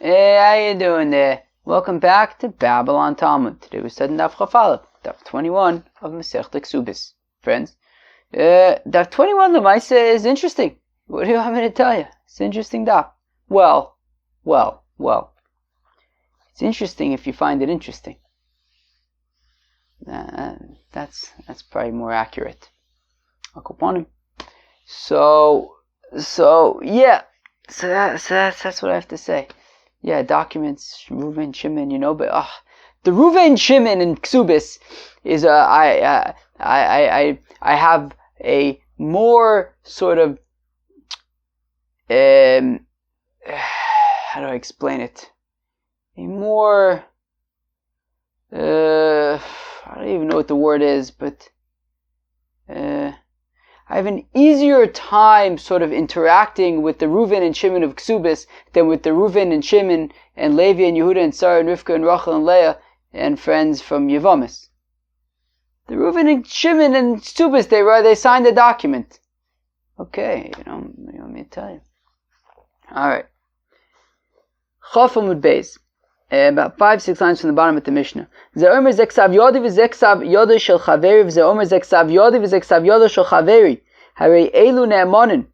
Hey, how you doing there? Welcome back to Babylon Talmud. Today we're studying Daf Chaf Aleph, Daf 21 of Masechet Ksubis. Friends, Daf 21 L'maaseh is interesting. What do you want me to tell you? It's an interesting Daf. Well. It's interesting if you find it interesting. That's probably more accurate. So yeah. So that's what I have to say. Yeah, documents, Reuven, Shimon, but the Reuven, Shimon, and Ksubis is I have a more sort of how do I explain it? A more I don't even know what the word is, but I have an easier time sort of interacting with the Reuven and Shimon of Ksubis than with the Reuven and Shimon and Levi and Yehuda and Sarah and Rivka and Rachel and Leah and friends from Yevamis. The Reuven and Shimon and Ksubis, they signed the document. Okay, you want me to tell you. Alright. Chaf Amud Beis. About 5-6 lines from the bottom of the Mishnah. Ze omer ze ksav yodi v'ze ksav yodi shel chaveri v'ze omer ze ksav yodi v'ze ksav yodi shel chaveri harei elu ne'emonin.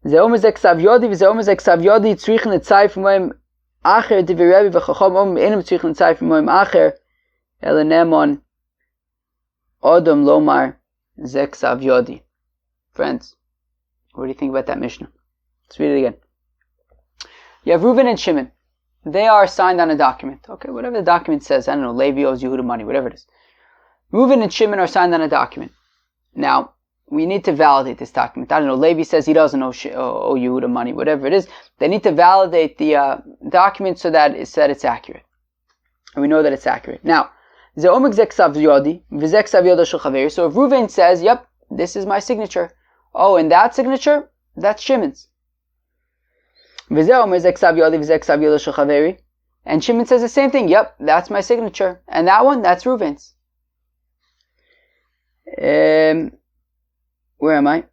Ze omer ze ksav yodi v'ze omer ze ksav yodi tzrichen l'tzayif moim acher divrei Rebbe v'chacham omer enim tzrichen l'tzayif moim acher ele ne'emon odom lomar ze ksav yodi. Friends, what do you think about that Mishnah? Let's read it again. You have Reuven and Shimon. They are signed on a document. Okay, whatever the document says, I don't know, Levi owes Yehuda money, whatever it is. Reuven and Shimon are signed on a document. Now, we need to validate this document. I don't know, Levi says he doesn't owe Yehuda money, whatever it is. They need to validate the document so that it's accurate. And we know that it's accurate. Now, so if Reuven says, yep, this is my signature. Oh, and that signature, that's Shimon's. And Shimon says the same thing. Yep, that's my signature. And that one, that's Reuven's. Where am I?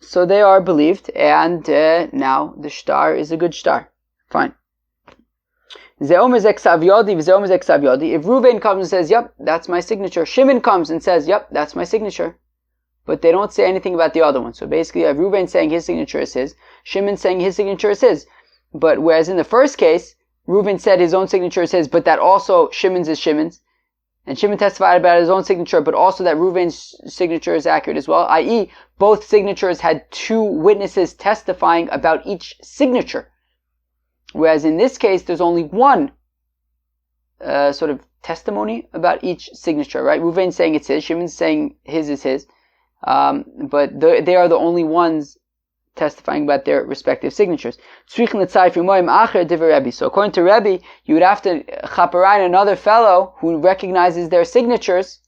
So they are believed, and now the shtar is a good shtar. Fine. If Reuven comes and says, yep, that's my signature. Shimon comes and says, yep, that's my signature. But they don't say anything about the other one. So basically, you have Reuven saying his signature is his, Shimon saying his signature is his. But whereas in the first case, Reuven said his own signature is his, but that also Shimon's is Shimon's. And Shimon testified about his own signature, but also that Reuven's signature is accurate as well, i.e., both signatures had two witnesses testifying about each signature. Whereas in this case, there's only one sort of testimony about each signature, right? Reuven's saying it's his, Shimon's saying his is his. But they are the only ones testifying about their respective signatures. So according to Rebbe, you would have to chaperein another fellow who recognizes their signatures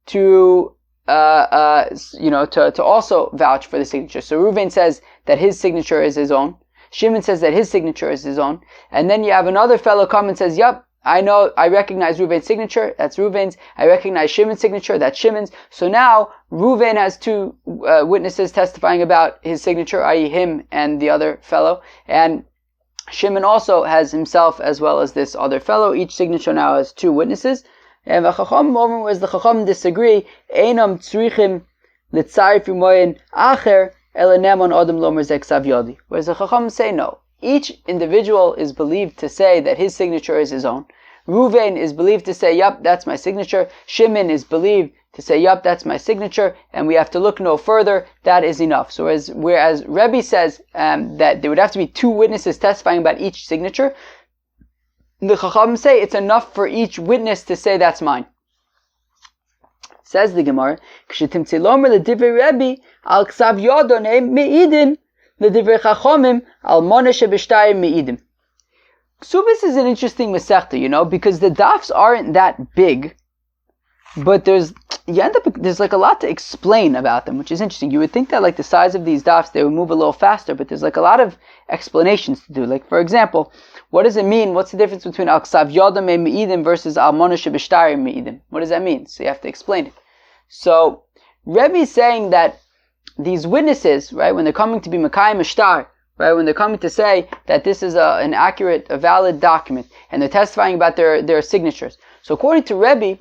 to also vouch for the signature. So Reuven says that his signature is his own. Shimon says that his signature is his own. And then you have another fellow come and says, yep, I recognize Reuven's signature, that's Reuven's. I recognize Shimon's signature, that's Shimon's. So now, Reuven has two witnesses testifying about his signature, i.e. him and the other fellow. And Shimon also has himself as well as this other fellow. Each signature now has two witnesses. And the Chacham, whereas the Chacham disagree, Einam tzrichim litzarif umoyin acher elanemon odom lomer ze ksav yodi. Whereas the Chacham say no. Each individual is believed to say that his signature is his own. Reuven is believed to say, yup, that's my signature. Shimon is believed to say, yup, that's my signature. And we have to look no further. That is enough. So whereas Rebbe says that there would have to be two witnesses testifying about each signature, the Chacham say it's enough for each witness to say that's mine. Says the Gemara, Ksubis is an interesting Masechta, because the dafs aren't that big, but there's like a lot to explain about them, which is interesting. You would think that like the size of these dafs, they would move a little faster, but there's like a lot of explanations to do. Like for example, what does it mean? What's the difference between al ksav yodam me'idim versus al monesh b'shtarim me'idim? What does that mean? So you have to explain it. So Rebbe is saying that these witnesses, right, when they're coming to be Mekayim Ashtar, right? When they're coming to say that this is an accurate, a valid document, and they're testifying about their signatures. So according to Rebbe,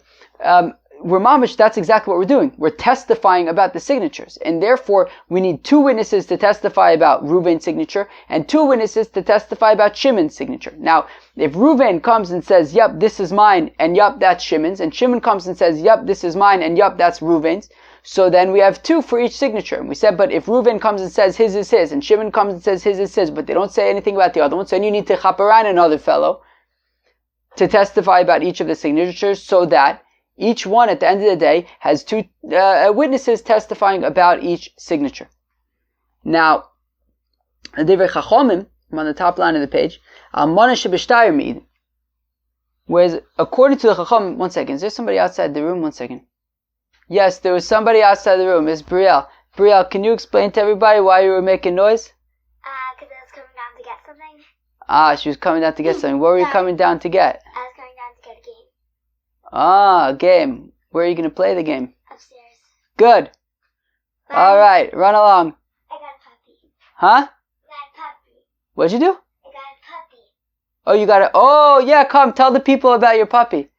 we're mamish, that's exactly what we're doing. We're testifying about the signatures. And therefore, we need 2 witnesses to testify about Reuven's signature, and 2 witnesses to testify about Shimon's signature. Now, if Reuven comes and says, yep, this is mine, and yep, that's Shimon's, and Shimon comes and says, yep, this is mine, and yep, that's Reuven's, so then we have 2 for each signature. And we said, but if Reuven comes and says his is his, and Shimon comes and says his is his, but they don't say anything about the other one, so then you need to chaparan another fellow to testify about each of the signatures, so that each one, at the end of the day, has 2 witnesses testifying about each signature. Now, Divrei Chachomim, on the top line of the page, Almana sheb'shtayr me'id. Whereas, according to the Chachomim, one second, is there somebody outside the room? One second. Yes, there was somebody outside the room. It's Brielle. Brielle, can you explain to everybody why you were making noise? Because I was coming down to get something. She was coming down to get something. What were you coming down to get? I was coming down to get a game. A game. Where are you going to play the game? Upstairs. Good. Bye. Alright, run along. I got a puppy. Huh? I got a puppy. What'd you do? I got a puppy. Oh, you got it. Oh, yeah, come, tell the people about your puppy.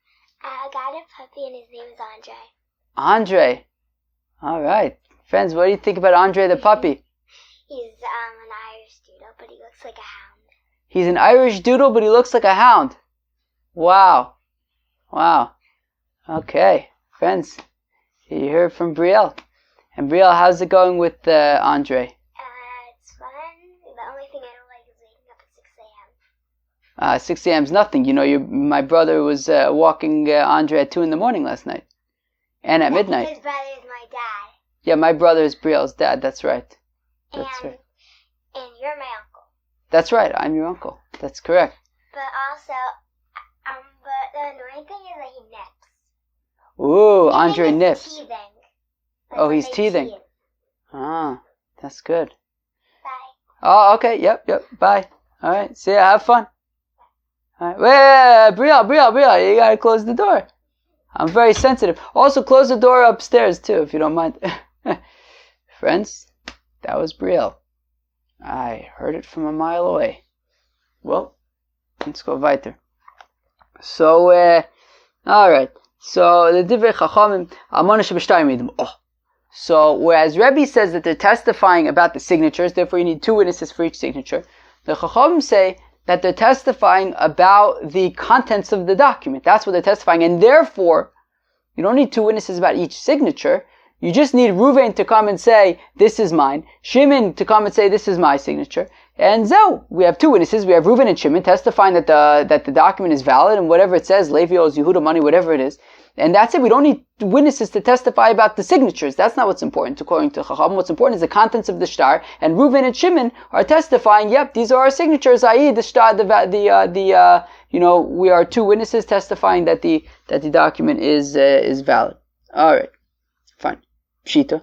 I got a puppy and his name is Andre. Andre. Alright. Friends, what do you think about Andre the puppy? He's an Irish doodle, but he looks like a hound. He's an Irish doodle, but he looks like a hound. Wow. Wow. Okay. Friends, you heard from Brielle. And Brielle, how's it going with Andre? It's fun. The only thing I don't like is waking up at 6 a.m. 6 a.m. is nothing. You know, my brother was walking Andre at 2 in the morning last night. And at midnight. His brother is my dad. Yeah, my brother is Brielle's dad. That's right. That's right. And you're my uncle. That's right. I'm your uncle. That's correct. But also, but the annoying thing is that he nips. Ooh, Andre nips. Teething. Oh, he's teething. Ah, that's good. Bye. Oh, okay. Yep. Bye. All right. See ya. Have fun. All right. Wait, Brielle, you gotta close the door. I'm very sensitive. Also, close the door upstairs too, if you don't mind. Friends, that was Brielle. I heard it from a mile away. Well, let's go weiter. So, alright. So, the Divrei Chachamim, Almana sheb'shtayr me'id. So, whereas Rebbe says that they're testifying about the signatures, therefore you need 2 witnesses for each signature, the Chachamim say that they're testifying about the contents of the document. That's what they're testifying. And therefore, you don't need 2 witnesses about each signature. You just need Reuven to come and say, this is mine. Shimon to come and say, this is my signature. And Zeu, we have 2 witnesses. We have Reuven and Shimon testifying that the document is valid, and whatever it says, Levi owes Yehuda money, whatever it is. And that's it. We don't need witnesses to testify about the signatures. That's not what's important, according to Chacham. What's important is the contents of the shtar. And Reuven and Shimon are testifying, yep, these are our signatures, i.e. the shtar, we are 2 witnesses testifying that the document is valid. Alright. Fine. Pshita.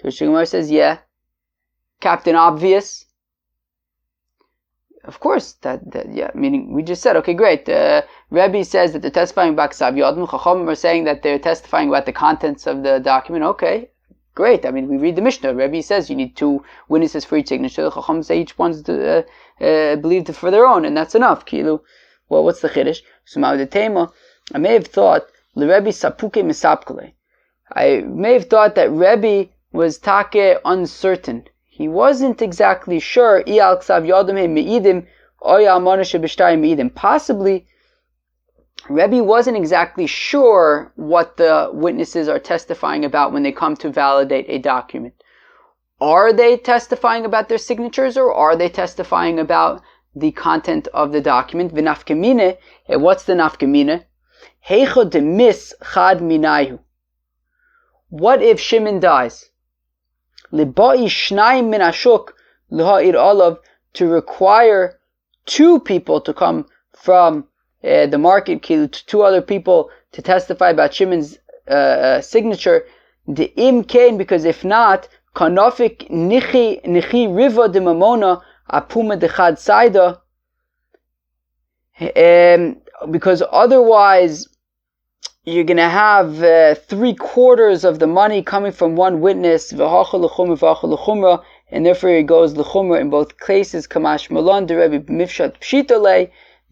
Gemara says, yeah. Captain Obvious. Of course, yeah, meaning we just said, okay, great. Rebbe says that they're testifying about Ksav Yodim. Chachamim are saying that they're testifying about the contents of the document. Okay, great. I mean, we read the Mishnah. Rebbe says you need 2 witnesses for each signature. The Chachamim say each one's believed for their own, and that's enough. Kilu. Well, what's the chiddush? So, Ma'odetema, I may have thought Rebbe sapuke misapkale. I may have thought that Rebbe was take uncertain. He wasn't exactly sure. Possibly, Rebbe wasn't exactly sure what the witnesses are testifying about when they come to validate a document. Are they testifying about their signatures, or are they testifying about the content of the document? V'nafkamine, what's the nafkamine? Heicho demis chad minayu. What if Shimon dies? Libai shnayim min ashuk l'ha'ir olav, to require 2 people to come from the market, 2 other people to testify about Shimon's signature. The im kain, because if not, kanofik nichi riva de mamona apuma dechad saida. Because otherwise, you're going to have 3/4 of the money coming from one witness, and and therefore it goes l'chumra in both cases. Kamash malon de Rebbe mifshat pshita le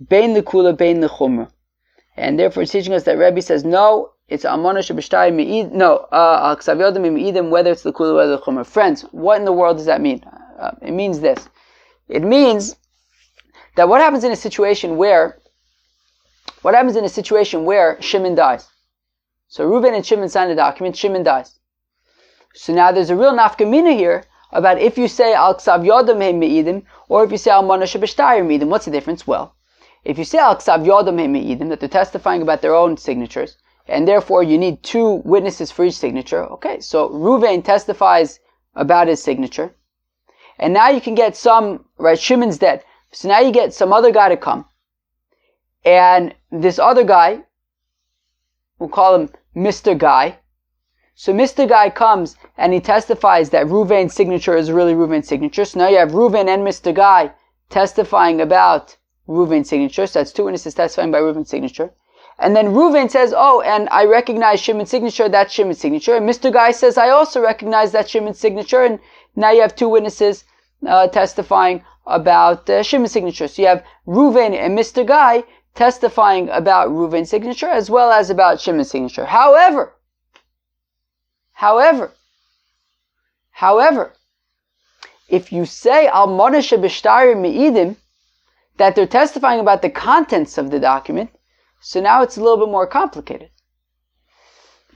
bein l'kula bein l'chumra, and therefore it's teaching us that Rebbe says no, it's amana sheb'shtayim me'id, no, al ksav yodam me'idim, whether it's l'kula whether l'chumra. Friends, what in the world does that mean? It means this. It means that what happens in a situation where Shimon dies. So Reuven and Shimon sign the document, Shimon dies. So now there's a real nafkamina here about if you say al ksav yodam me'idim or if you say al mana sheb'shtayim me'idim. What's the difference? Well, if you say al ksav yodam me'idim, that they're testifying about their own signatures, and therefore you need 2 witnesses for each signature. Okay, so Reuven testifies about his signature, and now you can get some, right, Shimon's dead. So now you get some other guy to come, and this other guy, we'll call him Mr. Guy. So Mr. Guy comes and he testifies that Reuven's signature is really Reuven's signature. So now you have Reuven and Mr. Guy testifying about Reuven's signature. So that's 2 witnesses testifying by Reuven's signature. And then Reuven says, oh, and I recognize Shimon's signature, that's Shimon's signature. And Mr. Guy says, I also recognize that Shimon's signature. And now you have 2 witnesses testifying about Shimon's signature. So you have Reuven and Mr. Guy testifying about Reuven's signature as well as about Shimon's signature. However, if you say al mana sheb'shtayim me'idim, that they're testifying about the contents of the document, so now it's a little bit more complicated.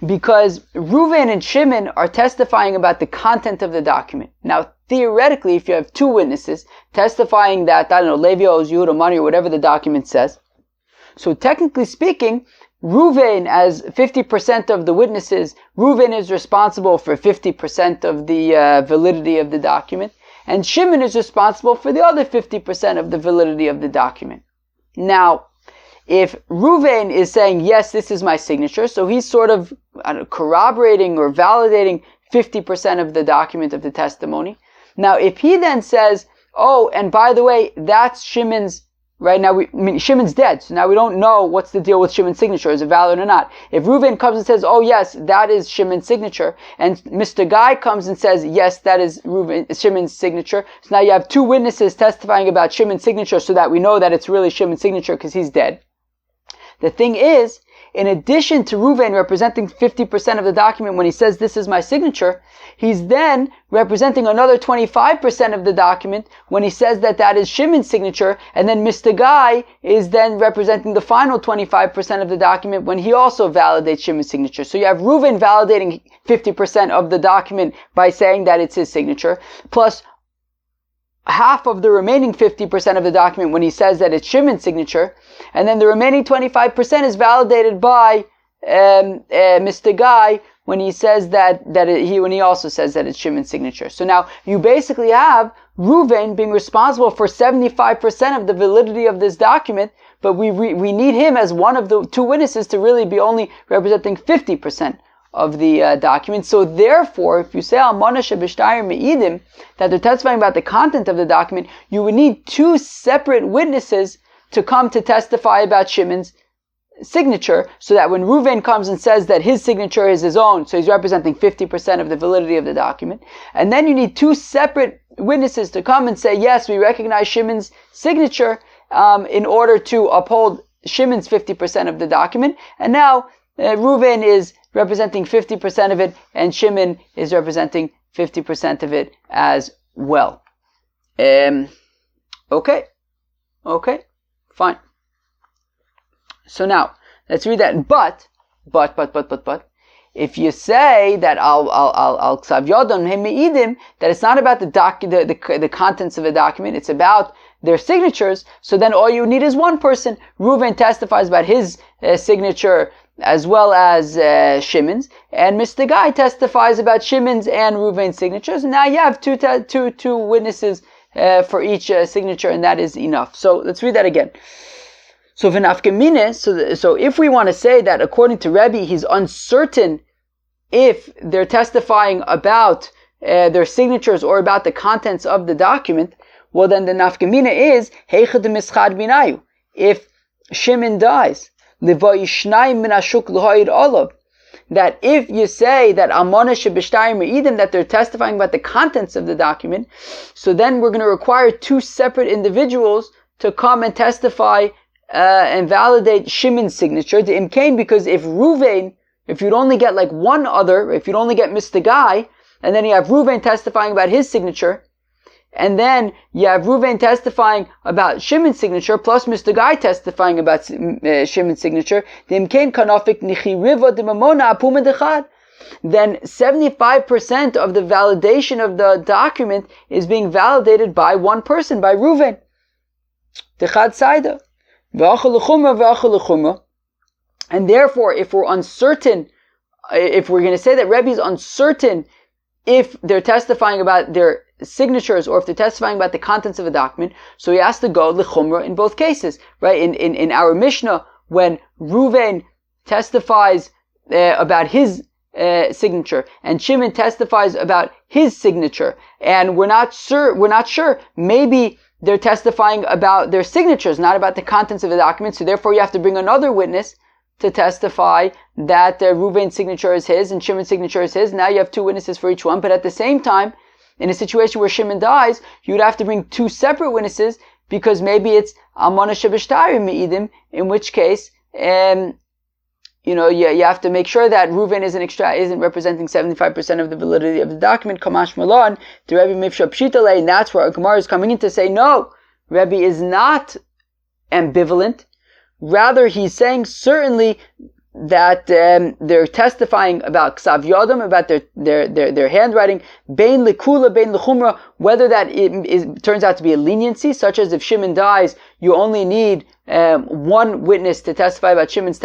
Because Reuven and Shimon are testifying about the content of the document. Now, theoretically, if you have 2 witnesses testifying that, I don't know, Levi owes Yehuda money or whatever the document says, so technically speaking, Reuven, as 50% of the witnesses, Reuven is responsible for 50% of the validity of the document, and Shimon is responsible for the other 50% of the validity of the document. Now, if Reuven is saying, yes, this is my signature, so he's sort of corroborating or validating 50% of the document of the testimony. Now, if he then says, oh, and by the way, that's Shimon's, right now, Shimon's dead, so now we don't know what's the deal with Shimon's signature, is it valid or not. If Reuven comes and says, oh yes, that is Shimon's signature, and Mr. Guy comes and says, yes, that is Shimon's signature, so now you have 2 witnesses testifying about Shimon's signature so that we know that it's really Shimon's signature because he's dead. The thing is, in addition to Reuven representing 50% of the document when he says this is my signature, he's then representing another 25% of the document when he says that that is Shimon's signature, and then Mr. Guy is then representing the final 25% of the document when he also validates Shimon's signature. So you have Reuven validating 50% of the document by saying that it's his signature, plus half of the remaining 50% of the document when he says that it's Shimon's signature, and then the remaining 25% is validated by Mr. Guy when he says when he also says that it's Shimon's signature. So now you basically have Reuven being responsible for 75% of the validity of this document, but we need him as one of the 2 witnesses to really be only representing 50% of the document. So therefore, if you say al mana sheb'shtayim me'idim, that they're testifying about the content of the document, you would need 2 separate witnesses to come to testify about Shimon's signature, so that when Reuven comes and says that his signature is his own, so he's representing 50% of the validity of the document, and then you need 2 separate witnesses to come and say, yes, we recognize Shimon's signature, in order to uphold Shimon's 50% of the document, and now Reuven is representing 50% of it, and Shimon is representing 50% of it as well. Okay, fine. So now, let's read that. But, if you say that al ksav yodam me'idim, that it's not about the contents of the document, it's about their signatures, so then all you need is one person. Reuven testifies about his signature as well as Shimon's, and Mr. Guy testifies about Shimon's and Reuven's signatures. And now you have two witnesses for each signature, and that is enough. So let's read that again. So so if we want to say that according to Rebbe, he's uncertain if they're testifying about their signatures or about the contents of the document, well then the nafkamina is heichad mischad binayu. If Shimon dies, that if you say that Amona Shebishtayim Me'idim, that they're testifying about the contents of the document, so then we're going to require two separate individuals to come and testify and validate Shimon's signature, the Imkain, because if you'd only get like one other, if you'd only get Mr. Guy, and then you have Ruvain testifying about his signature, and then you have Ruvain testifying about Shimon's signature, plus Mr. Guy testifying about Shimon's signature, then 75% of the validation of the document is being validated by one person, by Ruvain. And therefore, if we're uncertain, if we're going to say that Rebbe is uncertain if they're testifying about their signatures or if they're testifying about the contents of a document, so he has to go l'chumra in both cases, right? In our Mishnah, when Ruvain testifies about his signature and Shimon testifies about his signature, and we're not sure, maybe they're testifying about their signatures, not about the contents of the document, so therefore you have to bring another witness to testify that Ruvain's signature is his and Shimon's signature is his. Now you have two witnesses for each one, but at the same time, in a situation where Shimon dies, you would have to bring two separate witnesses, because maybe it's Amana Shebishtayim Me'idim, in which case, you have to make sure that Ruvain isn't representing 75% of the validity of the document. Kamash Malon, the Rebbe Mifsha Pshitale, and that's where Gemara is coming in to say, no, Rebbe is not ambivalent. Rather, he's saying certainly that they're testifying about Ksav Yodam, about their handwriting, Bein Likula, Bein Lechumra, whether that turns out to be a leniency, such as if Shimon dies, you only need one witness to testify about Shimon's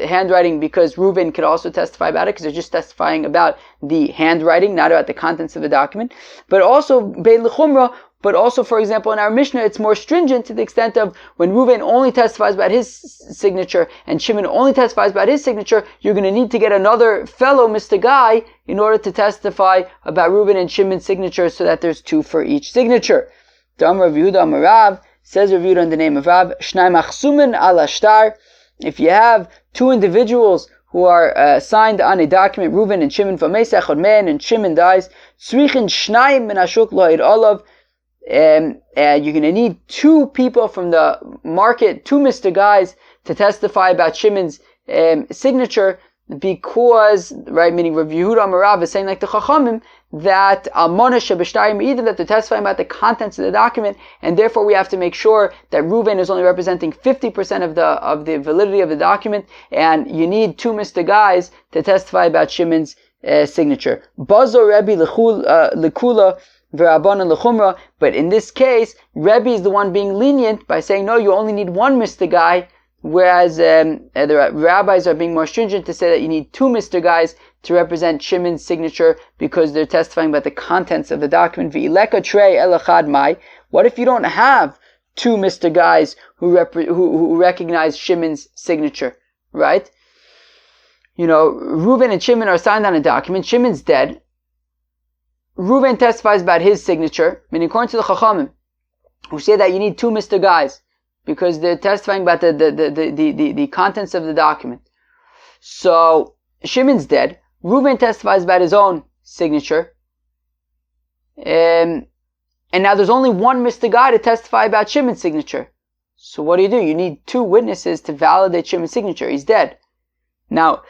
handwriting, because Reuven could also testify about it, because they're just testifying about the handwriting, not about the contents of the document. But also, Bein Lechumra, but also, for example, in our Mishnah, it's more stringent to the extent of when Reuven only testifies about his signature and Shimon only testifies about his signature, you're going to need to get another fellow, Mr. Guy, in order to testify about Reuven and Shimon's signature, so that there's two for each signature. Dam Rav Yehuda Amar Rav, says Rav Yehuda in the name of Rav, Shnai machsumin ala shtar. If you have two individuals who are signed on a document, Reuven and Shimon, v'meisach odmein, and Shimon dies, tzrichin shnayim min hashuk lo id olav. You're going to need two people from the market, two Mr. Guys, to testify about Shimon's signature, because, right, meaning Rav Yehuda Amar Rav is saying, like the Chachamim, that Almona Shebishtayim Me'idim, that they're testifying about the contents of the document, and therefore we have to make sure that Reuven is only representing 50% of the validity of the document, and you need two Mr. Guys to testify about Shimon's signature. Bazo Rebbe Likula V'Rabbanan L'Chumra, but in this case, Rebbe is the one being lenient by saying, no, you only need one Mr. Guy, whereas the rabbis are being more stringent to say that you need two Mr. Guys to represent Shimon's signature, because they're testifying about the contents of the document. V'ileka trei elachad mai. What if you don't have two Mr. Guys who recognize Shimon's signature, right? Reuven and Shimon are signed on a document. Shimon's dead. Reuven testifies about his signature, meaning according to the Chachamim, who say that you need two Mr. Guys, because they're testifying about the contents of the document. So, Shimon's dead. Reuven testifies about his own signature. And now there's only one Mr. Guy to testify about Shimon's signature. So what do? You need two witnesses to validate Shimon's signature. He's dead. Now,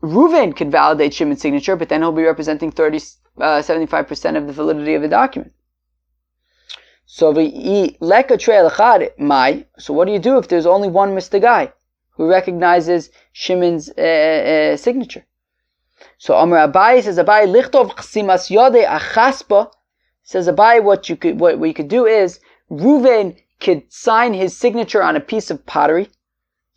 Reuven could validate Shimon's signature, but then he'll be representing 75% of the validity of the document. So what do you do if there's only one Mr. Guy who recognizes Shimon's signature? So Amar Abai says, Abai lichtov chsimas yode achaspa, says Abai, what you could do is Reuven could sign his signature on a piece of pottery,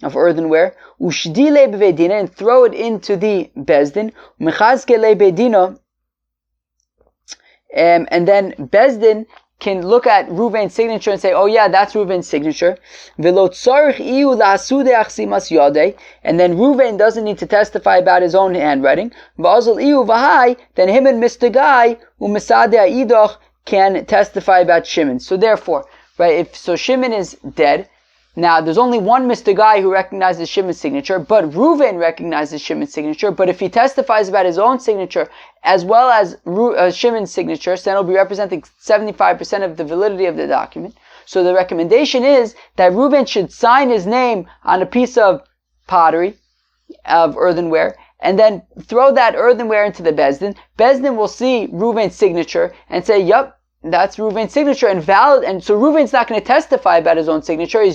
of earthenware, ushdile bevedina, and throw it into the bezdin, mechazke le bedina, and then bezdin can look at Reuven's signature and say, oh yeah, that's Reuven's signature. And then Reuven doesn't need to testify about his own handwriting. Then him and Mr. Guy can testify about Shimon. So therefore, right, so Shimon is dead, Now, there's only one Mr. Guy who recognizes Shimon's signature, but Reuven recognizes Shimon's signature. But if he testifies about his own signature as well as Shimon's signature, so then he'll be representing 75% of the validity of the document. So the recommendation is that Reuven should sign his name on a piece of pottery, of earthenware, and then throw that earthenware into the Bezdin. Bezdin will see Reuven's signature and say, yup, that's Reuven's signature, and valid. And so Reuven's not going to testify about his own signature.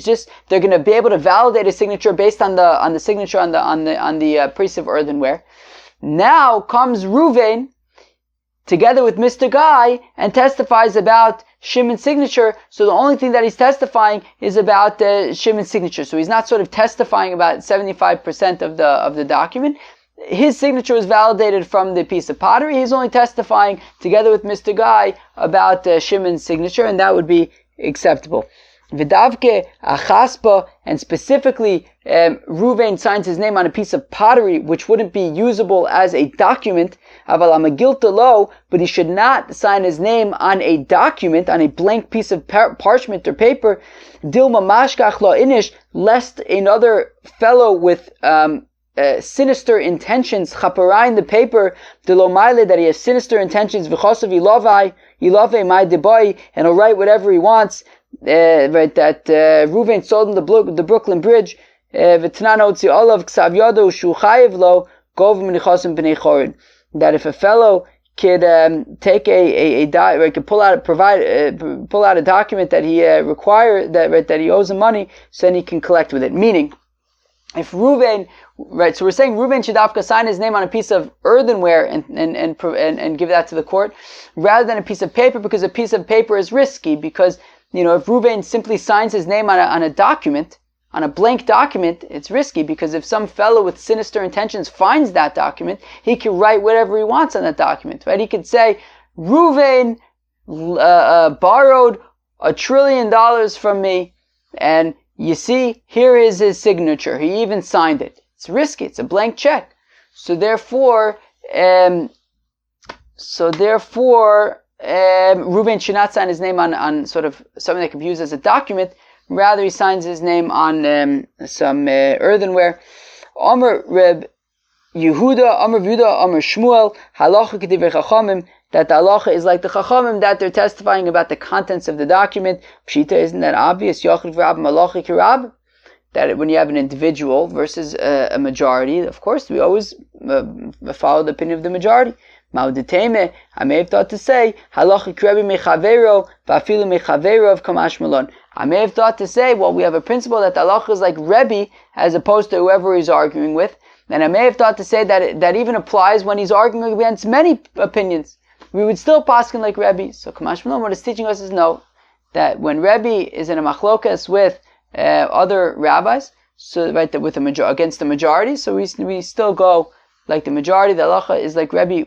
They're going to be able to validate his signature based on the signature on the piece of earthenware. Now comes Reuven together with Mr. Guy and testifies about Shimon's signature. So the only thing that he's testifying is about Shimon's signature. So he's not sort of testifying about 75% of the document. His signature is validated from the piece of pottery. He's only testifying together with Mr. Guy about Shimon's signature, and that would be acceptable. Vidavke achaspa, and specifically, Reuven signs his name on a piece of pottery, which wouldn't be usable as a document. Aval amagilta lo, but he should not sign his name on a document, on a blank piece of parchment or paper. Dilma mashkach lo inish, lest another fellow with sinister intentions, chaparai in the paper, delomaile, that he has sinister intentions, v'chosav ilove my deboy, and he'll write whatever he wants. Right, that Reuven sold him the Brooklyn Bridge. V'tanan otzi olav ksav yodo shu chayiv lo gov minichosim b'nei chorin. That if a fellow could take could pull out a document that he that he owes him money, so then he can collect with it. Meaning, if Reuven, right, so we're saying Reuven should afka sign his name on a piece of earthenware and give that to the court, rather than a piece of paper, because a piece of paper is risky. Because if Reuven simply signs his name on a document, on a blank document, it's risky, because if some fellow with sinister intentions finds that document, he can write whatever he wants on that document, right? He could say, Reuven borrowed $1 trillion from me, and you see, here is his signature. He even signed it. It's risky. It's a blank check. So therefore, Reuven should not sign his name on sort of something that could be used as a document. Rather, he signs his name on some earthenware. Omer Reb Yehuda, Omer Yehuda, Omer Shmuel, Halacha K'divrei Chachamim, that the halacha is like the Chachamim, that they're testifying about the contents of the document. Pshita, isn't that obvious? Yochid v'rab malachi kirab, that when you have an individual versus a majority, of course, we always follow the opinion of the majority. Ma'udeteme, I may have thought to say, halacha kirebi mechavero, va'afilu mechavero of kamash malon. I may have thought to say, well, we have a principle that the halacha is like Rebbe, as opposed to whoever he's arguing with. And I may have thought to say that even applies when he's arguing against many opinions. We would still paskin like Rebbe. So Kamash Malon, what it's teaching us is no, that when Rebbe is in a machlokas with other rabbis, so right, with against the majority, so we still go like the majority. The halacha is like Rebbe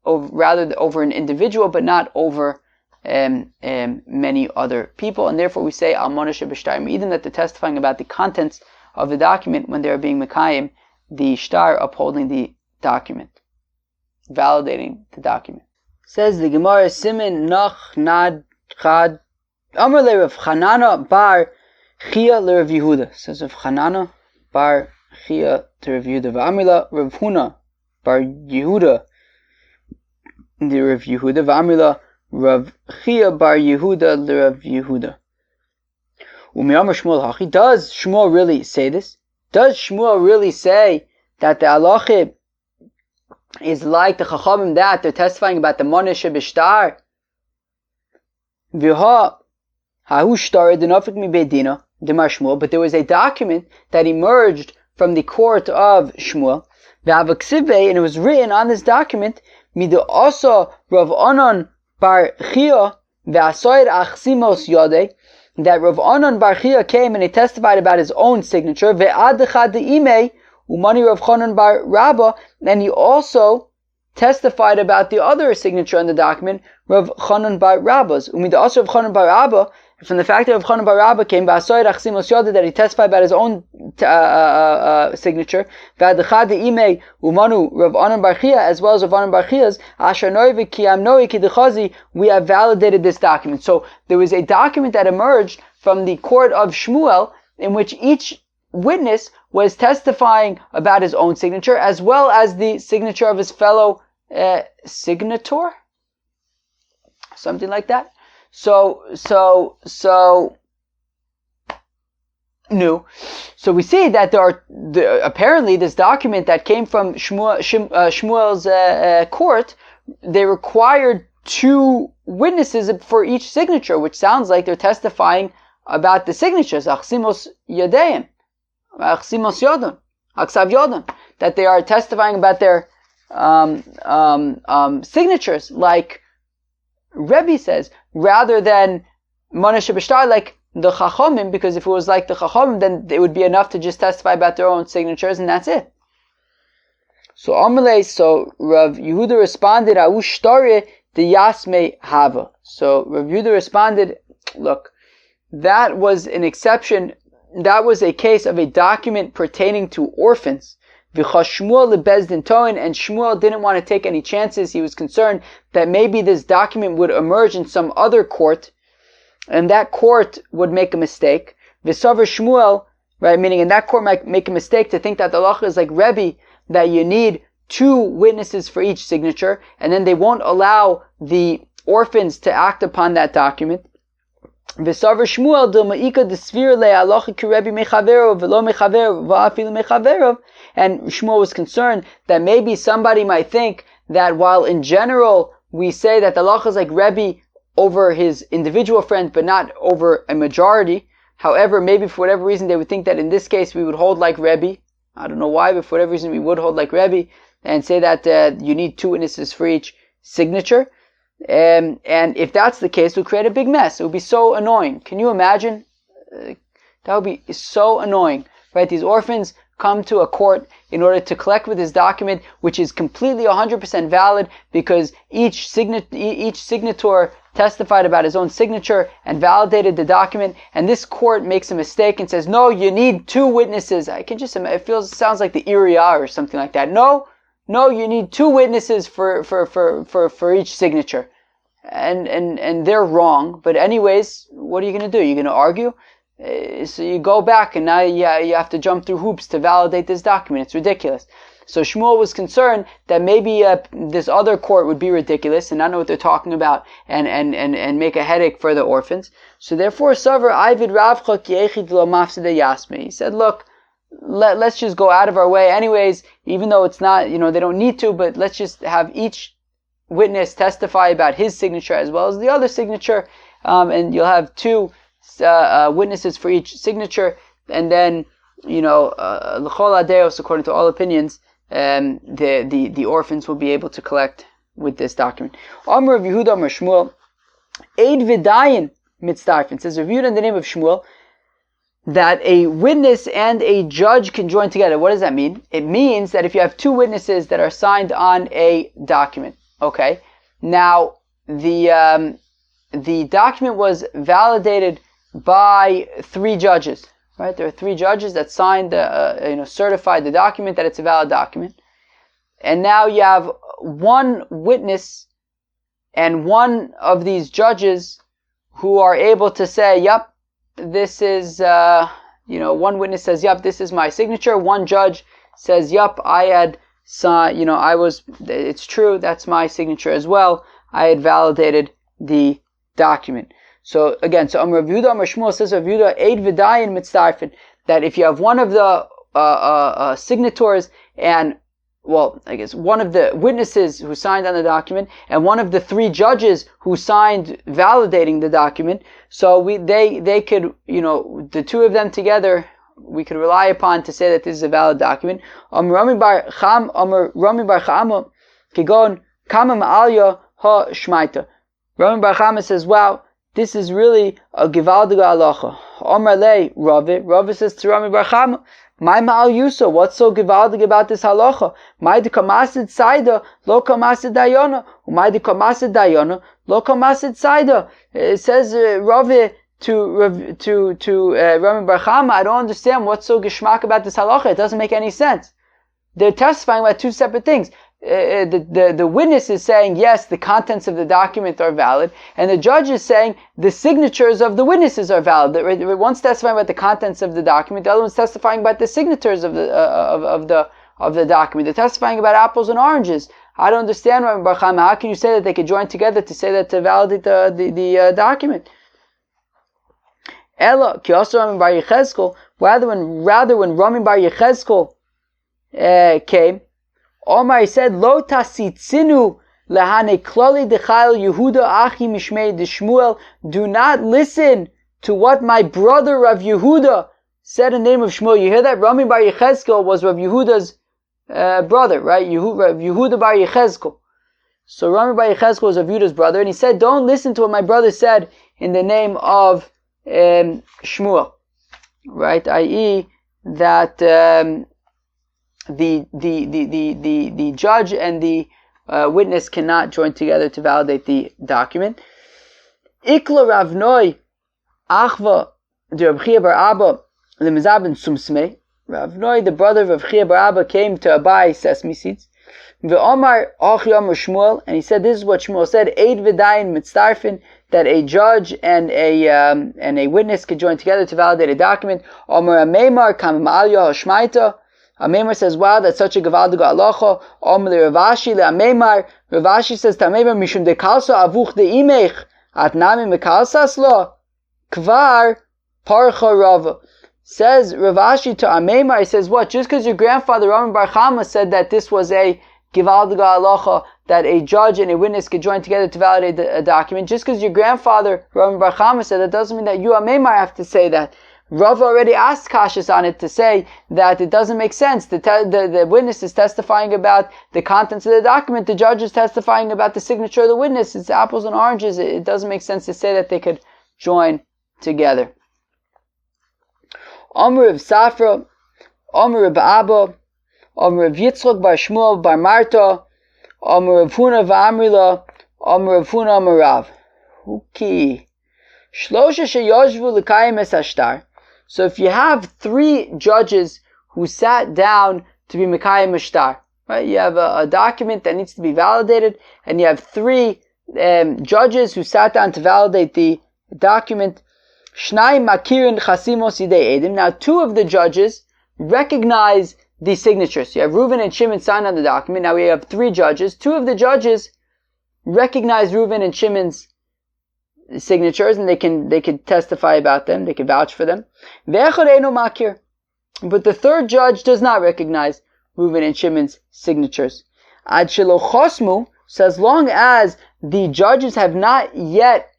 rather over an individual, but not over many other people, and therefore we say al monashe b'shtarim, even that they're testifying about the contents of the document when they're being mekayim the shtar, upholding the document, validating the document. Says the Gemara, Simin Nach Nad Chad Amar le Rav Chanana bar Chia le Rav Yehuda. Says Rav Chanana bar Chia to Rav Yehuda. V'amila Rav Huna bar Yehuda the Rav Yehuda. V'amila Rav Chia bar Yehuda le Rav Yehuda. Umiyamar Shmuel Hachi. Does Shmuel really say this? Does Shmuel really say that the halacha is like the Chachamim, that they're testifying about the Moneh Shebishtar? V'ha hahu shtar denofik mi beidina demar Shmuel. But there was a document that emerged from the court of Shmuel. V'hava Ksubis, and it was written on this document, midu asa Rav Anan bar Chia v'asoyer achsimos yodei, that Rav Anan bar Chia came and he testified about his own signature. Ve'ad echad de'imei umani Rav Chanan bar Rabba, and he also testified about the other signature on the document, Rav Chanan bar Rabba's. Umida also Rav Chanan bar Rabba, from the fact that Rav Chanan bar Rabba came, that he testified about his own signature, Ve'ad echad de'imei umanu Rav Anan bar Chia, as well as Rav Anan bar Chia's, Asher noi v'kiyam noi ki dechazi, we have validated this document. So there was a document that emerged from the court of Shmuel in which each witness was testifying about his own signature as well as the signature of his fellow signator, something like that. So we see that there are apparently this document that came from Shmuel's court. They required 2 witnesses for each signature, which sounds like they're testifying about the signatures. Achsimos Yadeim, Achsimos Yodon, Aksav Yodon, that they are testifying about their signatures, like Rebbe says, rather than Manash B'Shtar, like the Chachomim, because if it was like the Chachomim, then it would be enough to just testify about their own signatures, and that's it. So Amalei, so Rav Yehuda responded, Aush Shtare the Yasme Hava. So Rav Yehuda responded, look, that was an exception. That was a case of a document pertaining to orphans. V'cha Shmuel lebezdin toin, and Shmuel didn't want to take any chances. He was concerned that maybe this document would emerge in some other court, and that court would make a mistake. V'savar Shmuel, right, meaning in that court might make a mistake to think that the halacha is like Rebbe, that you need 2 witnesses for each signature, and then they won't allow the orphans to act upon that document. V'savar Shmuel d'ma'ika d'svir le'alacha ki Rebbe mechaverov v'lo mechaverov v'afilu mechaverov. And Shmuel was concerned that maybe somebody might think that while in general we say that the halacha is like Rebbe over his individual friends, but not over a majority. However, maybe for whatever reason they would think that in this case we would hold like Rebbe. I don't know why, but for whatever reason we would hold like Rebbe and say that you need 2 witnesses for each signature. And if that's the case, it would create a big mess. It would be so annoying. Can you imagine? That would be so annoying, right? These orphans come to a court in order to collect with this document, which is completely 100% valid because each signator testified about his own signature and validated the document, and this court makes a mistake and says, no, you need 2 witnesses. I can just imagine, it sounds like the Iriah or something like that. No, you need 2 witnesses for each signature. And they're wrong, but anyways, what are you going to do? You're going to argue? So you go back and now you have to jump through hoops to validate this document. It's ridiculous. So Shmuel was concerned that maybe this other court would be ridiculous and not know what they're talking about and make a headache for the orphans. So therefore, Savar Ivid Ravcha Kiechid Lo Mafsida Yasmi. He said, look, let's just go out of our way anyways, even though it's not, they don't need to, but let's just have each witness testify about his signature as well as the other signature, and you'll have 2 witnesses for each signature, and then, l'chol adeos, according to all opinions, the orphans will be able to collect with this document. Amr of Yehuda, Amr Shmuel, Eid Vidayin Mitzdarfin, says reviewed in the name of Shmuel, that a witness and a judge can join together. What does that mean? It means that if you have 2 witnesses that are signed on a document, okay, now the document was validated by 3 judges, right? There are 3 judges that signed, certified the document that it's a valid document. And now you have 1 witness and one of these judges who are able to say, yep, this is, one witness says, yep, this is my signature. One judge says, yep, I had signed, it's true, that's my signature as well. I had validated the document. So again, Rav Yehuda, Amar Shmuel says, Rav Yehuda, Eid V'dayin Mitzdarfin, that if you have one of the signators and, one of the witnesses who signed on the document and one of the 3 judges who signed validating the document, so they could, the 2 of them together, we could rely upon to say that this is a valid document. Rami bar Chama, Kigon, Kama Ma'alya Ha Shmaita. Rami bar Chama says, wow, this is really a givaldiga halacha. Omar lei Rave says to Rami bar Chama, my ma'al yuso, what's so givaldig about this halacha? My de kamasid saida, lo kamasid dayona. My de kamasid dayona, lo kamasid saida. It says Rave to Rami bar Chama, I don't understand what's so geshmak about this halacha. It doesn't make any sense. They're testifying about 2 separate things. the witness is saying, yes, the contents of the document are valid, and the judge is saying the signatures of the witnesses are valid. One's testifying about the contents of the document, the other one's testifying about the signatures of the document. They're testifying about apples and oranges. I don't understand, Rabbi Bar Chama. How can you say that they could join together to say that to validate the document? Ella, ki also Rami Bar Yechezkel, rather when Rami Bar Yechezkel came, Omar said, Lo tasitzinu lehane klali dechayil Yehuda achi mishmei deshmuel. Do not listen to what my brother Rav Yehuda said in the name of Shmuel. You hear that? Rami Bar Yechezkel was Rav Yehuda's brother, right? Rav Yehuda Bar Yechezkel. So Rami Bar Yechezkel was Rav Yehuda's brother, and he said, don't listen to what my brother said in the name of Shmuel, right? I.e., that the judge and the witness cannot join together to validate the document. Ikla Rav Noi Achva de Rav Chia bar Abba leMezaben Sumsmei. Rav Noi, the brother of Rav Chia bar Abba, came to buy sesame seeds. Ve'omar Ach Yomar Shmuel, and he said, this is what Shmuel said: Eid v'dayin mitztarfin, that a judge and a witness could join together to validate a document. Omar Ameimar Kam Ma'alya Hashmaita. Ameimar says, wow, that's such a gavaldig halacha. Omar Ravashi leAmeimar. Ravashi says to Ameimar, Mishum dekalsa avuch deimech at nami mekalsas lo kvar parcha rava. Says Ravashi to Ameimar, he says, what? Just because your grandfather Rami Bar Chama said that this was a givaldig halacha, that a judge and a witness could join together to validate a document, just because your grandfather Rami Bar Chama said that, doesn't mean that you Ameimar have to say that. Rav already asked Kashas on it to say that it doesn't make sense. The witness is testifying about the contents of the document. The judge is testifying about the signature of the witness. It's apples and oranges. It doesn't make sense to say that they could join together. Amr of Safra, Amr of Abba, Amr of Yitzchok bar Shmuel bar Marta, Amr of Huna v'Amrila, Amr of Huna Amarav. Huki. Shlosha sheyozvu l'kayim es hashtar. So if you have three judges who sat down to be Mekayim Ashtar, right? You have a document that needs to be validated, and you have three judges who sat down to validate the document. Shnai makirin chasimos yidei edim. Now, two of the judges recognize the signatures. You have Reuven and Shimon signed on the document. Now we have three judges. Two of the judges recognize Reuven and Shimon's signatures, and they can testify about them. They can vouch for them. But the third judge does not recognize Reuven and Shimon's signatures. Ad shelo chosmu, so as long as the judges have not yet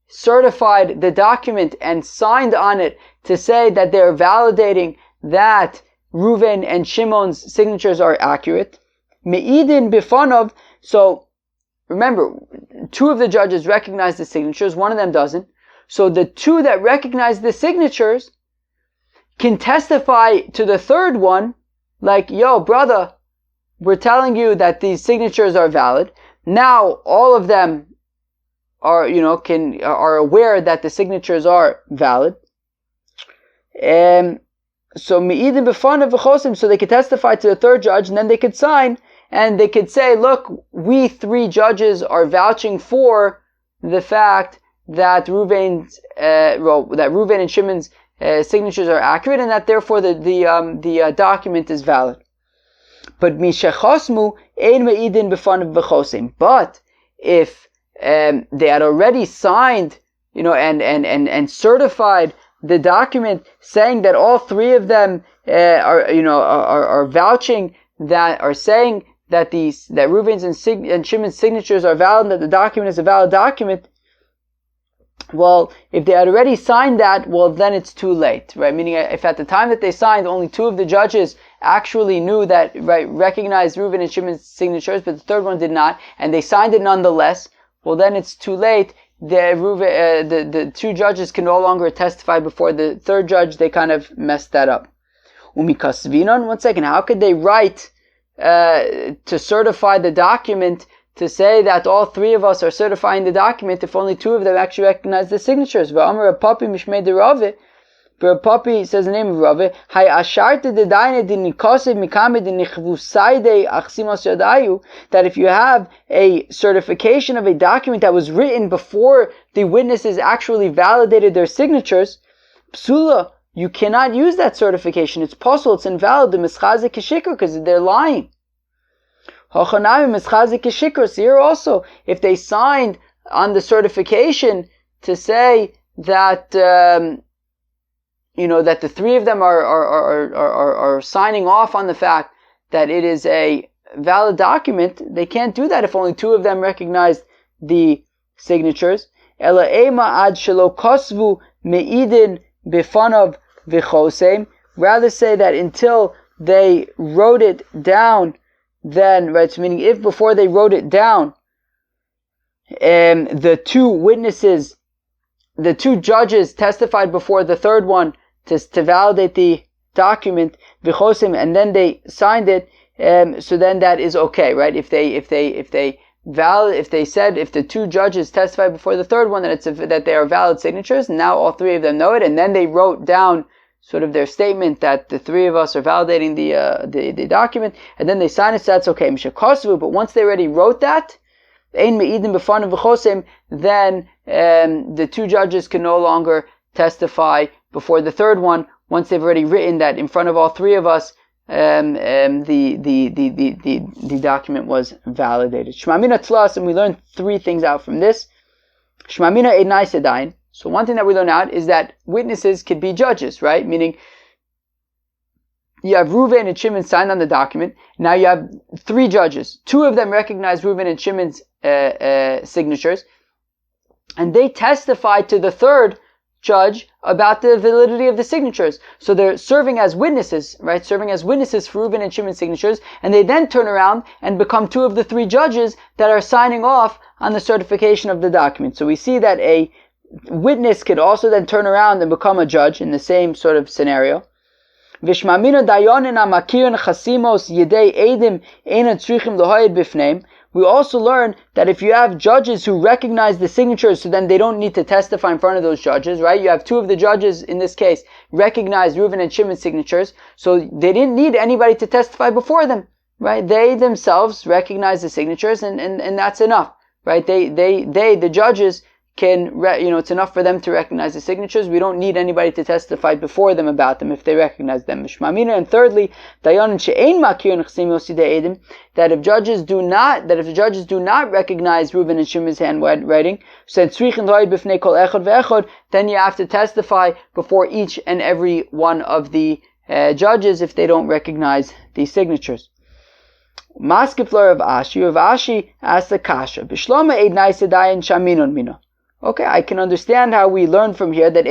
certified the document and signed on it to say that they're validating that Reuven and Shimon's signatures are accurate. Me'idin bifanov, so remember, two of the judges recognize the signatures, one of them doesn't. So the two that recognize the signatures can testify to the third one, like, yo, brother, we're telling you that these signatures are valid. Now all of them are aware that the signatures are valid. So me'idim b'fanav v'chosim, so they could testify to the third judge, and then they could sign. And they could say, look, we three judges are vouching for the fact that Reuven and Shimon's signatures are accurate, and that therefore the document is valid. But mishachosmu ein meidin b'fanav v'chosim. But if they had already signed, and certified the document, saying that all three of them are vouching, that are saying that Reuven's and Shimon's signatures are valid, and that the document is a valid document, well, if they had already signed that, well, then it's too late, right? Meaning, if at the time that they signed, only two of the judges actually knew that, right, recognized Reuven and Shimon's signatures, but the third one did not, and they signed it nonetheless, well, then it's too late. The two judges can no longer testify before the third judge. They kind of messed that up. Umikasvinon, 1 second, how could they write to certify the document, to say that all three of us are certifying the document, if only two of them actually recognize the signatures? Papi says the name of Rava, Hay Asharte de Daine de Nikose Mikame de Nichvusaide Achsimos Yadayu, that if you have a certification of a document that was written before the witnesses actually validated their signatures, Psula, you cannot use that certification. It's possible, it's invalid, the Mischaze Kishikr, because they're lying. Hochanami Mischaze Kishikr, so here also, if they signed on the certification to say that, that the three of them are signing off on the fact that it is a valid document, they can't do that if only two of them recognized the signatures. Ela ema ad shelo kosvu meidin bifanav v'chosem. Rather say that until they wrote it down, then, right, so meaning if before they wrote it down, the two witnesses, the two judges testified before the third one to validate the document, v'chosem, and then they signed it, so then that is okay, right? If the two judges testified before the third one that they are valid signatures, and now all three of them know it, and then they wrote down sort of their statement that the three of us are validating the document, and then they sign it, so that's okay. But once they already wrote that, then the two judges can no longer testify before the third one. Once they've already written that in front of all three of us, the document was validated. Shmamina tlas, and we learned three things out from this. Shmamina einai sedain. So one thing that we learn out is that witnesses could be judges, right? Meaning, you have Reuven and Shimon signed on the document. Now you have three judges. Two of them recognize Reuven and Shimon's signatures, and they testified to the third judge about the validity of the signatures. So they're serving as witnesses, right? Serving as witnesses for Reuven and Shimon's signatures, and they then turn around and become two of the three judges that are signing off on the certification of the document. So we see that a witness could also then turn around and become a judge in the same sort of scenario. Vishmamina dayonin amakirin chasimos yedei edim einan tzrichim lohoyed bifneim. We also learn that if you have judges who recognize the signatures, so then they don't need to testify in front of those judges, right? You have two of the judges, in this case, recognize Reuven and Shimon's signatures, so they didn't need anybody to testify before them, right? They themselves recognize the signatures, and that's enough, right? The judges can, it's enough for them to recognize the signatures. We don't need anybody to testify before them about them if they recognize them. And thirdly, that if the judges do not recognize Reuven and Shimon's handwriting, then you have to testify before each and every one of the judges if they don't recognize the signatures. Maskefler of Ashi asked the kasha. Bishloma eid naisedayin shaminon mina. Okay, I can understand how we learn from here that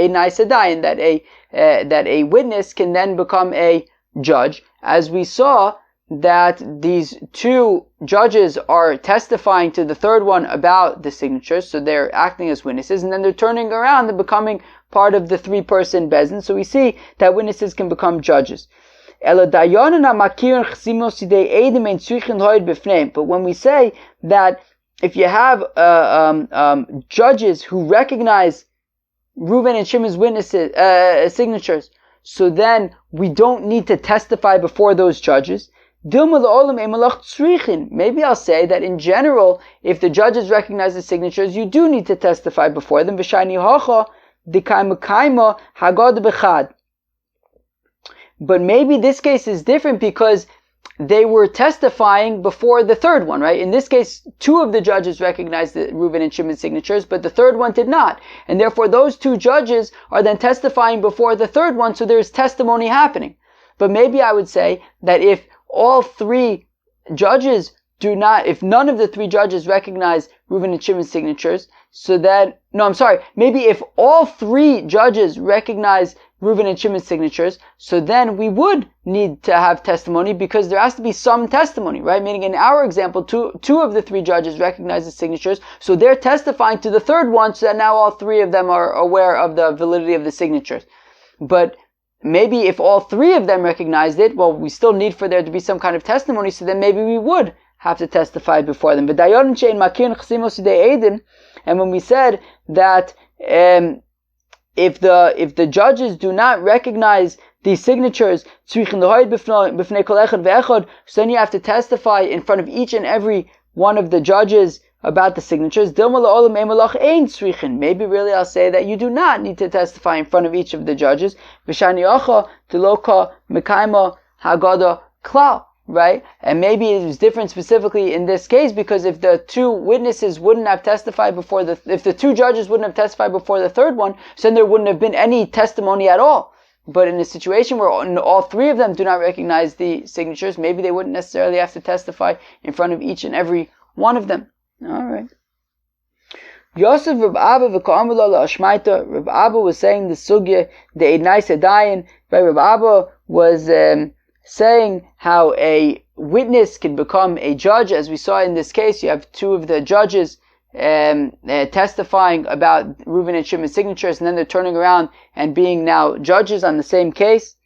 that a witness can then become a judge, as we saw that these two judges are testifying to the third one about the signatures, so they're acting as witnesses, and then they're turning around and becoming part of the three-person bezin. So we see that witnesses can become judges. But when we say that if you have judges who recognize Reuven and Shimon's witnesses signatures, so then we don't need to testify before those judges. Maybe I'll say that in general, if the judges recognize the signatures, you do need to testify before them. But maybe this case is different because they were testifying before the third one, right? In this case, two of the judges recognized the Reuven and Shimon's signatures, but the third one did not. And therefore, those two judges are then testifying before the third one, so there's testimony happening. But maybe I would say that if all three judges if none of the three judges recognize Reuven and Shimon's signatures, maybe if all three judges recognize Reuven and Shimon's signatures, so then we would need to have testimony because there has to be some testimony, right? Meaning in our example, two of the three judges recognize the signatures, so they're testifying to the third one, so that now all three of them are aware of the validity of the signatures. But maybe if all three of them recognized it, well, we still need for there to be some kind of testimony, so then maybe we would have to testify before them. But and when we said that if the judges do not recognize these signatures, so then you have to testify in front of each and every one of the judges about the signatures. Maybe really I'll say that you do not need to testify in front of each of the judges. Right? And maybe it was different specifically in this case because if the two witnesses wouldn't have testified before if the two judges wouldn't have testified before the third one, so then there wouldn't have been any testimony at all. But in a situation where all three of them do not recognize the signatures, maybe they wouldn't necessarily have to testify in front of each and every one of them. Alright. Yosef Reb Abba v'ka'amula la'ashmaita. Reb Abba was saying the sugya, the Eidnai Sedayin. Reb Abba was saying how a witness can become a judge. As we saw in this case, you have two of the judges testifying about Reuven and Shimon's signatures, and then they're turning around and being now judges on the same case.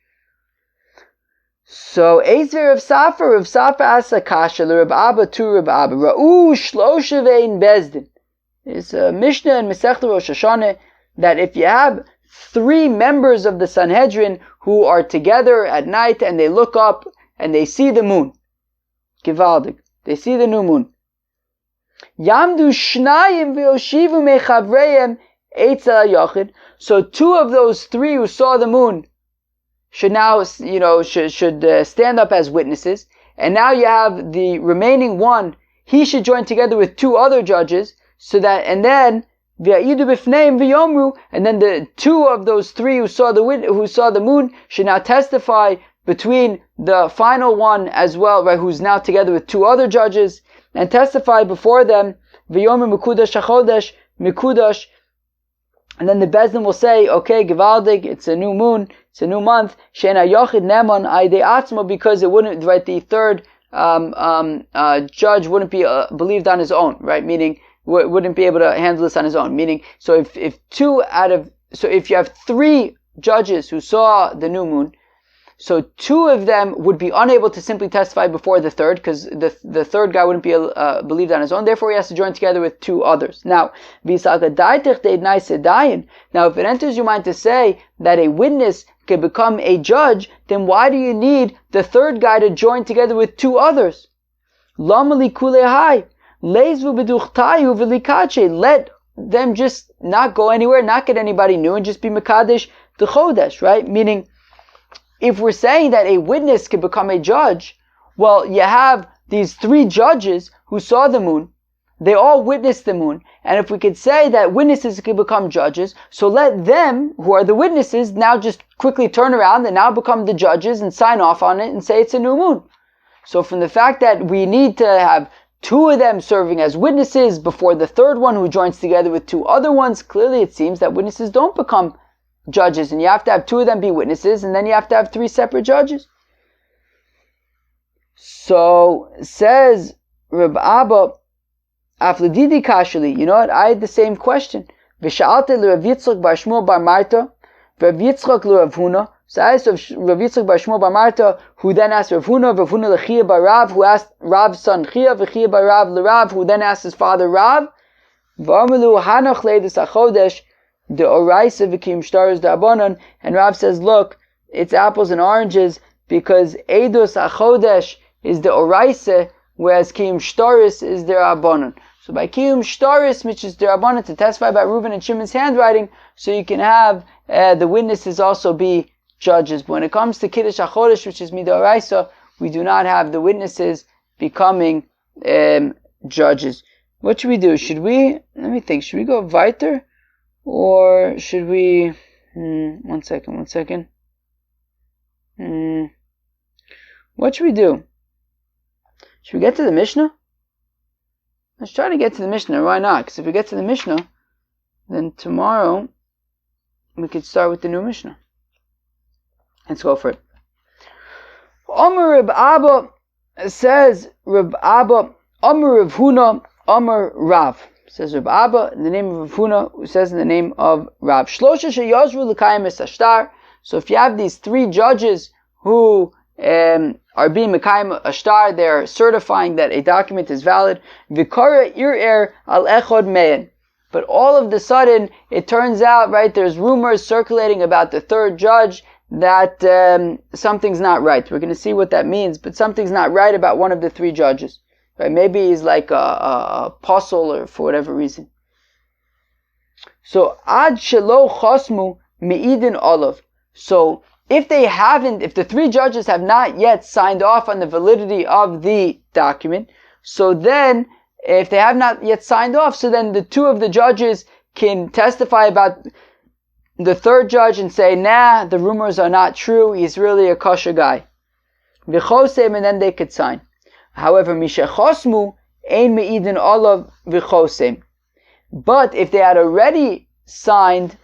So, Ezer of Safa asa kasha, Reb Abba to Reb Abba. Ra'u shlosha ve'in bezdin. It's a Mishnah in Masechta Rosh Hashanah that if you have three members of the Sanhedrin who are together at night and they look up and they see the moon. Givaldig. They see the new moon. Yamdu shnayim v'yoshivu mechavreim eitzel yochid. So two of those three who saw the moon should now, should stand up as witnesses. And now you have the remaining one. He should join together with two other judges and then the two of those three who saw the moon should now testify between the final one as well, right, who's now together with two other judges, and testify before them, mikudash, and then the Bezdin will say, okay, Givaldig, it's a new moon, it's a new month, Shena Yochid Neman Aide Atzmo, because it wouldn't, right, the third judge wouldn't be believed on his own, right, meaning wouldn't be able to handle this on his own. Meaning, so if you have three judges who saw the new moon, so two of them would be unable to simply testify before the third, because the third guy wouldn't be believed on his own. Therefore, he has to join together with two others. Now, if it enters your mind to say that a witness can become a judge, then why do you need the third guy to join together with two others? Let them just not go anywhere, not get anybody new, and just be Mekadesh the Chodesh, right? Meaning, if we're saying that a witness can become a judge, well, you have these three judges who saw the moon, they all witnessed the moon, and if we could say that witnesses can become judges, so let them, who are the witnesses, now just quickly turn around and now become the judges and sign off on it and say it's a new moon. So from the fact that we need to have two of them serving as witnesses before the third one who joins together with two other ones, clearly it seems that witnesses don't become judges, and you have to have two of them be witnesses, and then you have to have three separate judges. So, says Reb Abba, Afledidi Kashali, you know what, I had the same question. V'sha'alte l'Rav Yitzchak bar Shmuel bar Marta, v'Rav Yitzchak l'Rav Huna. So I asked Rav Yitzchak bar Shmuel bar Marta, who then asked Rav Huna l'Chia bar Rav, who asked Rav's son Chia, v'Chia bar Rav l'Rav, who then asked his father Rav. V'amelu hanach leidus achodesh, the oraisa v'kim shtaris da'abonon. And Rav says, look, it's apples and oranges, because eidus achodesh is the oraisa, whereas kiyum shtaris is the abonon. So by kiyum shtaris, which is the abonon, to testify about Reuven and Shimon's handwriting, so you can have the witnesses also be judges. But when it comes to Kiddush HaChodesh, which is Midoraisa, we do not have the witnesses becoming judges. What should we do? Should we go weiter? Or should we... One second. What should we do? Should we get to the Mishnah? Let's try to get to the Mishnah. Why not? Because if we get to the Mishnah, then tomorrow we could start with the new Mishnah. Let's go for it. Omer Reb Abba says, Reb Abba, Omer Rav Huna, Omer Rav. Says Reb Abba in the name of Rav Huna, who says in the name of Rav. Shlosha sheyozru l'kayim es hashtar. So if you have these three judges who are being mekayim ashtar, they're certifying that a document is valid. Vikara irer al echod me'en. but all of the sudden, it turns out, right, there's rumors circulating about the third judge that something's not right. We're going to see what that means, but something's not right about one of the three judges. Right? Maybe he's like a apostle or for whatever reason. So, ad shelo chosmu me'idin olav. So, if the three judges have not yet signed off on the validity of the document, so then, if they have not yet signed off, so then the two of the judges can testify about the third judge and say, nah, the rumors are not true, he's really a kosher guy. V'chosem, and then they could sign. However, mishechosmu, ein me'idin olav v'chosem. But if they had already signed,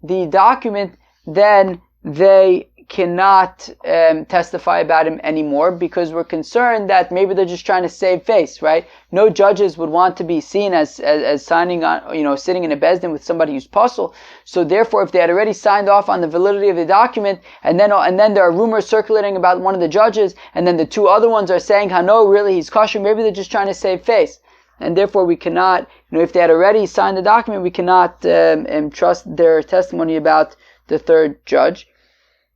the document, then they cannot testify about him anymore, because we're concerned that maybe they're just trying to save face, right? No judges would want to be seen as signing on, sitting in a bezdin with somebody who's puzzle. So therefore, if they had already signed off on the validity of the document, and then there are rumors circulating about one of the judges, and then the two other ones are saying, no, really, he's kosher, maybe they're just trying to save face. And therefore we cannot, if they had already signed the document, we cannot trust their testimony about the third judge.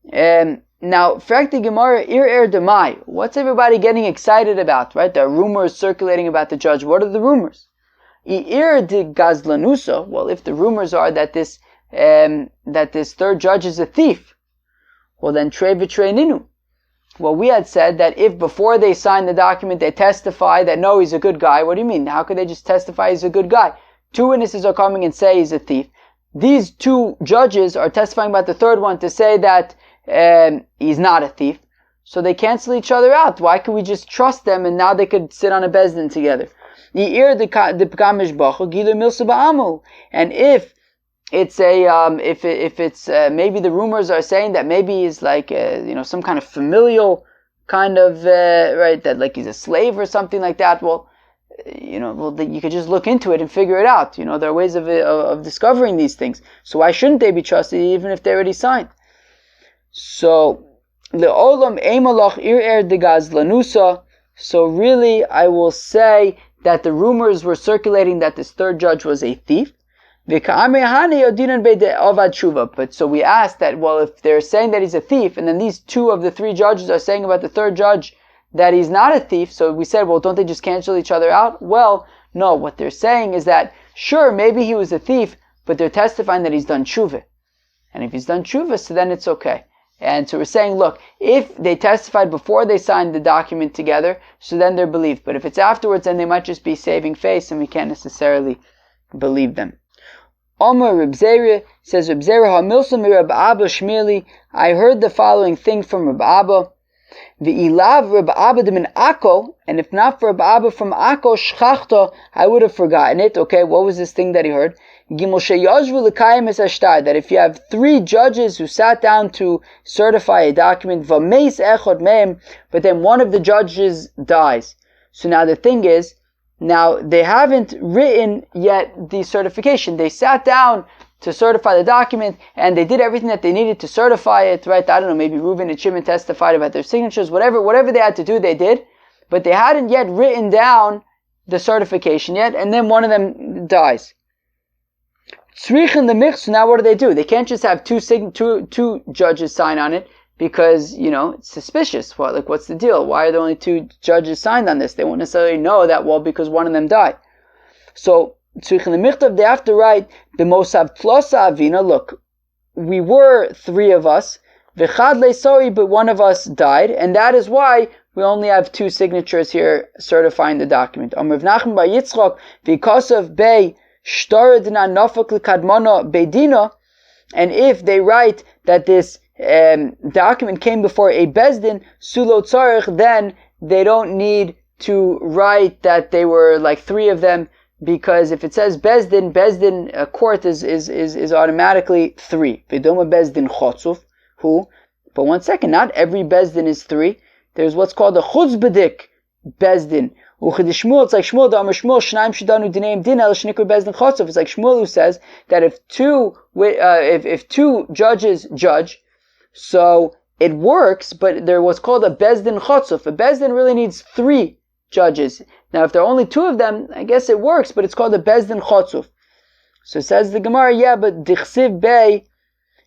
Now, Frakti Gemara, Ir Demai. What's everybody getting excited about, right? There are rumors circulating about the judge. What are the rumors? Ir de Gazlanusa. Well, if the rumors are that this third judge is a thief, well then Trei v'Trei Ninu. Well, we had said that if before they sign the document they testify that no, he's a good guy. What do you mean? How could they just testify he's a good guy? Two witnesses are coming and say he's a thief. These two judges are testifying about the third one to say that he's not a thief. So they cancel each other out. Why could we just trust them and now they could sit on a bezdin together? And if it's if it's maybe the rumors are saying that maybe he's like some kind of familial kind of right, that like he's a slave or something like that. Well, you could just look into it and figure it out. There are ways of discovering these things. So why shouldn't they be trusted even if they already signed? So le'olam eimalach ir de gazlanusa. So really, I will say that the rumors were circulating that this third judge was a thief. But so we asked that, well, if they're saying that he's a thief, and then these two of the three judges are saying about the third judge that he's not a thief, so we said, well, don't they just cancel each other out? Well, no, what they're saying is that, sure, maybe he was a thief, but they're testifying that he's done tshuva. And if he's done tshuva, so then it's okay. And so we're saying, look, if they testified before they signed the document together, so then they're believed. But if it's afterwards, then they might just be saving face, and we can't necessarily believe them. Omer Reb Zera says, Reb Zera ha-milsa mi Reb Abba shmili. I heard the following thing from Reb Abba. V'ilav Reb Abba de min Akko, and if not for Reb Abba from Akko, shchachta, I would have forgotten it. Okay, what was this thing that he heard? Gimel sheyozvu l'kayim es hashtar, that if you have three judges who sat down to certify a document, v'meis echod meim, but then one of the judges dies. So now the thing is, now they haven't written yet the certification. They sat down to certify the document, and they did everything that they needed to certify it, right? I don't know, maybe Reuven and Shimon testified about their signatures, whatever they had to do, they did, but they hadn't yet written down the certification yet, and then one of them dies. Tzrichin the mix, so now what do? They can't just have two judges sign on it, because, it's suspicious. What's the deal? Why are there only two judges signed on this? They won't necessarily know that, well, because one of them died. So, Tzrichin the Michtav, they have to write, the Mosav Tlosa Avina, look, we were three of us, V'chad le'sori, but one of us died, and that is why we only have two signatures here certifying the document. Amr Nachman bar Yitzchak, V'kosav Bey, Shtaradina Nafak L'Kadmona Beidina, and if they write that this document came before a bezdin, sulo tzarich, then they don't need to write that they were like three of them, because if it says bezdin, a court is automatically three. Vidoma bezdin chotzuf, who? But one second, not every bezdin is three. There's what's called a chutzbedik bezdin. It's like Shmuel, the Amr Shmuel, Shnaim Shidanu Dineim Din El Shnikr Bezdin Chotzov. It's like Shmuel who says that if two judges judge, so it works, but there was called a Bezdin Chotzov. A Bezdin really needs three judges. Now, if there are only 2 of them, I guess it works, but it's called a Bezdin Chotzuf. So says the Gemara, yeah, but Dichsiv Bey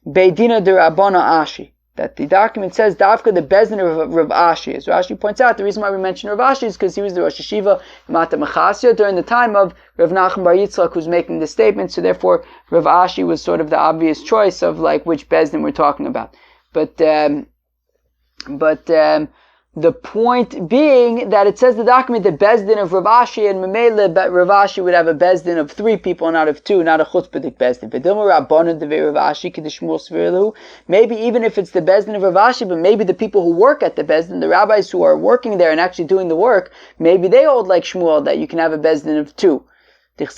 Beidina de Rabbana Ashi. That the document says Davka the Bezdin of Rav Ashi. As Rashi points out, the reason why we mention Rav Ashi is because he was the Rosh Hashiva Mata Mechasya during the time of Rav Nachman Bar Yitzchak, who's making the statement. So therefore, Rav Ashi was sort of the obvious choice of like which Bezdin we're talking about. But the point being that it says the document the Bezdin of Rav Ashi, and Memele Rav Ashi would have a Bezdin of 3 people, not of 2, not a chutzpahdik Bezdin. Maybe even if it's the Bezdin of Rav Ashi, but maybe the people who work at the Bezdin, the rabbis who are working there and actually doing the work, maybe they hold like Shmuel that you can have a Bezdin of 2. But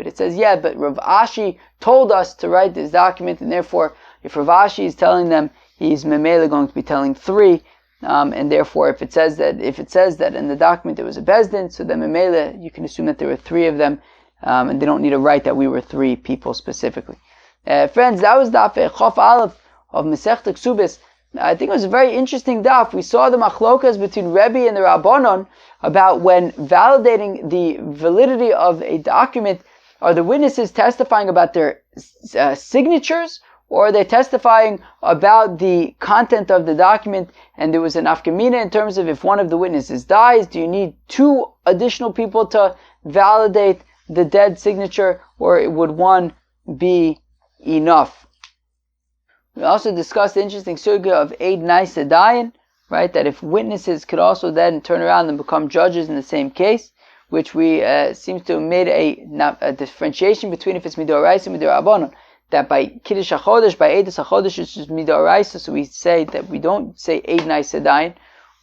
it says, yeah, but Rav Ashi told us to write this document, and therefore, if Rav Ashi is telling them, he's memele going to be telling 3, and therefore, if it says that in the document there was a bezdin, so then memele you can assume that there were 3 of them, and they don't need to write that we were 3 people specifically. Friends, that was daf Chof Aleph of Masechta Ksubis. I think it was a very interesting daf. We saw the machlokas between Rebbe and the Rabbanon about when validating the validity of a document, are the witnesses testifying about their signatures, or are they testifying about the content of the document? And there was an afkamina in terms of if one of the witnesses dies, do you need 2 additional people to validate the dead signature, or would 1 be enough? We also discussed the interesting sugya of Eid Nai Sedayin, right? That if witnesses could also then turn around and become judges in the same case, which we seems to have made a differentiation between if it's midoraisa and midorabanon. That by Kiddush HaChodesh, by Eidus HaChodesh, it's just midoraisa, so we say that we don't say Eid Nai Sedayin,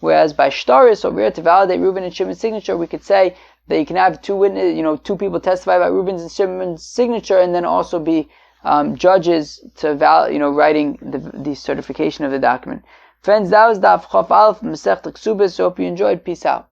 whereas by Shtaris, over here to validate Reuben and Shimon's signature, we could say that you can have 2 witnesses, 2 people testify about Reuben's and Shimon's signature, and then also be judges to writing the certification of the document. Friends, that was Daf Chof Aleph Masechta Ksubis. Hope you enjoyed. Peace out.